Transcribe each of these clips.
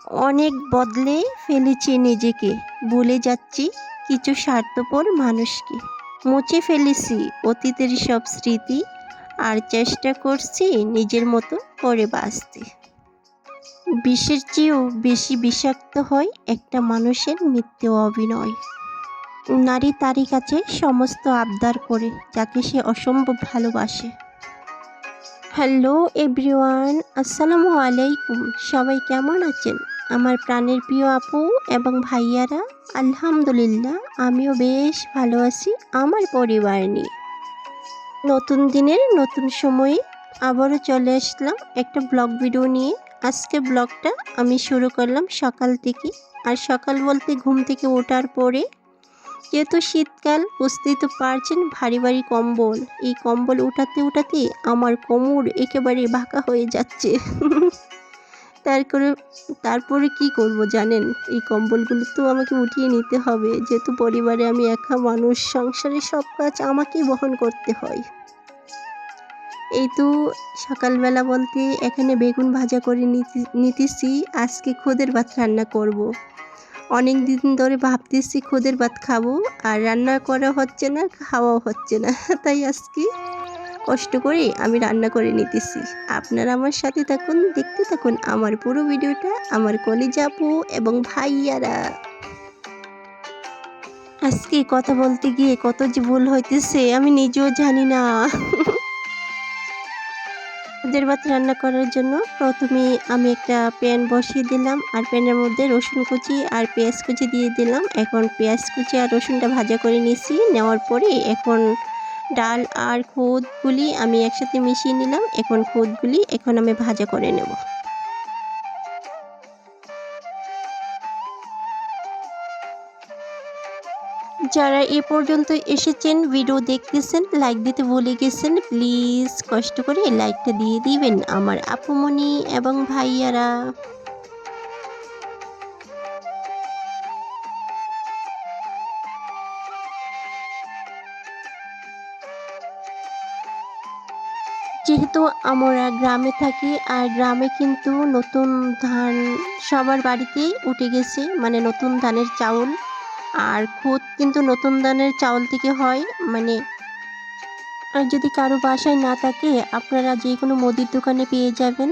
অনেক বদলে ফেলেছি নিজেকে, ভুলে যাচ্ছি কিছু স্বার্থপর মানুষকে। মুছে ফেলেছি অতীতের সব স্মৃতি, আর চেষ্টা করছি নিজের মতো করে বাঁচতে। বিষের চেয়েও বেশি বিষাক্ত হয় একটা মানুষের মিথ্যে অভিনয়। নারী তারই কাছে সমস্ত আবদার করে যাকে সে অসম্ভব ভালোবাসে। হ্যালো এভরিওয়ান, আসসালামু আলাইকুম। সবাই কেমন আছেন? আমার প্রাণের প্রিয় আপু এবং ভাইয়ারা, আলহামদুলিল্লাহ আমিও বেশ ভালো আছি আমার পরিবার নিয়ে। নতুন দিনের নতুন সময়ে আবারও চলে আসলাম একটা ব্লগ ভিডিও নিয়ে। আজকে ব্লগটা আমি শুরু করলাম সকাল থেকে। আর সকাল বলতে ঘুম থেকে ওঠার পরে, যেহেতু শীতকাল বুঝতেই তো পারছেন, ভারী ভারী কম্বল, এই কম্বল উঠাতে উঠাতে আমার কোমর একেবারে বাঁকা হয়ে যাচ্ছে। তারপরে কি করব জানেন, এই কম্বলগুলো তো আমাকে উঠিয়ে নিতে হবে, যেহেতু পরিবারে আমি একা মানুষ, সংসারের সব কাজ আমাকেই বহন করতে হয়। এই তো সকালবেলা বলতে এখানে বেগুন ভাজা করে নিতেছি। আজকে খুদের ভাত রান্না করব। অনেক দিন ধরে ভাবতেছি খুদের ভাত খাবো, আর রান্না করা হচ্ছে না, খাওয়াও হচ্ছে না। তাই আজকে কষ্ট করে আমি রান্না করে নিতেছি। আপনারা আমার সাথে থাকুন, দেখতে থাকুন আমার পুরো ভিডিওটা, আমার কলিজা আপু এবং ভাইয়ারা। আজকে কথা বলতে গিয়ে কত যে ভুল হইতেছে আমি নিজেও জানি না। খুদের ভাত রান্না করার জন্য প্রথমে আমি একটা প্যান বসিয়ে দিলাম, আর প্যানের মধ্যে রসুন কুচি আর পেঁয়াজ কুচি দিয়ে দিলাম। এখন পেঁয়াজ কুচি আর রসুনটা ভাজা করে নিয়েছি। নেওয়ার পরে এখন ডাল আর খুদগুলি আমি একসাথে মিশিয়ে নিলাম। এখন খুদগুলি আমি ভাজা করে নেব। যারা এ পর্যন্ত এসেছেন, ভিডিও দেখতেছেন, লাইক দিতে ভুলে গেছেন, প্লিজ কষ্ট করে লাইকটা দিয়ে দিবেন আমার আপুমনি এবং ভাইয়ারা। যেহেতু আমরা গ্রামে থাকি, আর গ্রামে কিন্তু নতুন ধান সবার বাড়িতেই উঠে গেছে, মানে নতুন ধানের চাউল। আর খুদ কিন্তু নতুন ধানের চাউল থেকে হয়। মানে আর যদি কারো বাসায় না থাকে, আপনারা যে কোনো মুদির দোকানে পেয়ে যাবেন,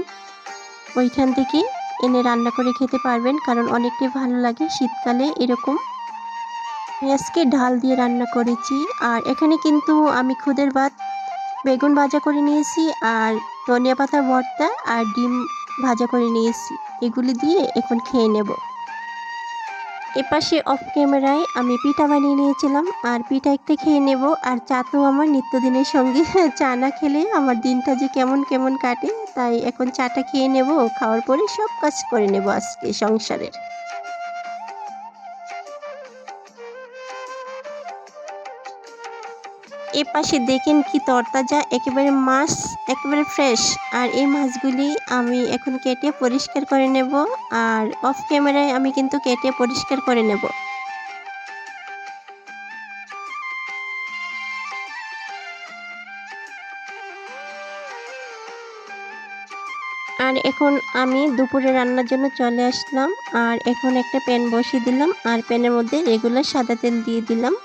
ওইখান থেকে এনে রান্না করে খেতে পারবেন, কারণ অনেকটাই ভালো লাগে শীতকালে এরকম। আজকে ঢাল দিয়ে রান্না করেছি। আর এখানে কিন্তু আমি খুদের ভাত, বেগুন ভাজা করে নিয়েছি, আর ধনিয়া পাতা ভর্তা আর ডিম ভাজা করে নিয়েছি। এগুলি দিয়ে এখন খেয়ে নেব। এপাশে অফ ক্যামেরায় আমি পিঠা বানিয়ে নিয়েছিলাম, আর পিঠা একটা খেয়ে নেব। আর চা তো আমার নিত্যদিনের সঙ্গী। চা না খেলে আমার দিনটা যে কেমন কেমন কাটে, তাই এখন চাটা খেয়ে নেব। খাওয়ার পরে সব কাজ করে নেব আজকে সংসারের। এ পাশে দেখেন কি তরতাজা, একেবারে মাছ, একেবারে ফ্রেশ। আর এই মাছগুলি আমি এখন কেটে পরিষ্কার করে নেব, আর অফ ক্যামেরায় আমি কিন্তু কেটে পরিষ্কার করে নেব। আর এখন আমি দুপুরে রান্নার জন্য চলে আসলাম। আর এখন একটা প্যান বসিয়ে দিলাম, আর প্যানের মধ্যে রেগুলার সাদা তেল দিয়ে দিলাম।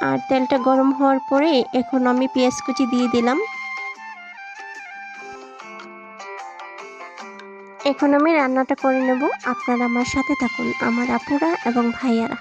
আর তেলটা গরম হওয়ার পরে এখন আমি পেঁয়াজ কুচি দিয়ে দিলাম। এখন আমি রান্নাটা করে নেব। আপনারা আমার সাথে থাকুন, আমার আপুরা এবং ভাইয়ারা।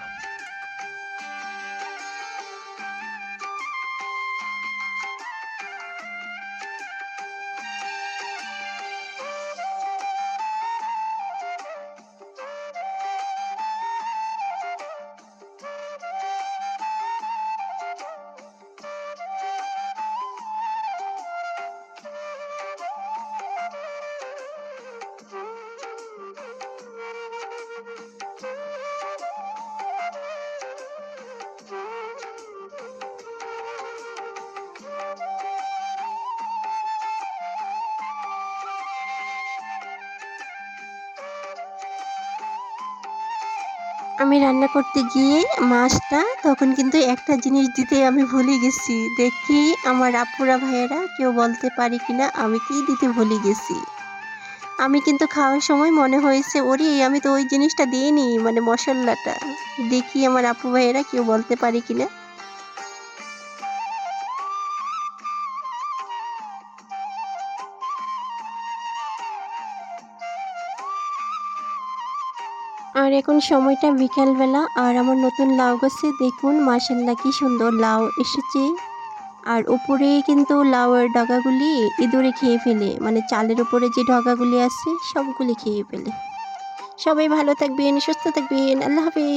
আমি রান্না করতে গিয়ে মাছটা তখন কিন্তু একটা জিনিস দিতে আমি ভুলে গেছি। দেখি আমার আপুরা ভাইয়েরা কেউ বলতে পারে কিনা আমি কি দিতে ভুলে গেছি। আমি কিন্তু খাওয়ার সময় মনে হয়েছে ওরে আমি তো ওই জিনিসটা দিইনি, মানে মশলাটা। দেখি আমার আপু ভাইয়েরা কেউ বলতে পারে কিনা। আর এখন সময়টা বিকালবেলা, আর আমার নতুন লাউ গাছে দেখুন মাশাল্লাহ কি সুন্দর লাউ এসেছে। আর উপরে কিন্তু লাউয়ের ডগাগুলি ইঁদুরে খেয়ে ফেলে, মানে চালের উপরে যে ডগাগুলি আছে সবগুলি খেয়ে ফেলে। সবাই ভালো থাকবেন, সুস্থ থাকবেন, আল্লাহ হাফেজ।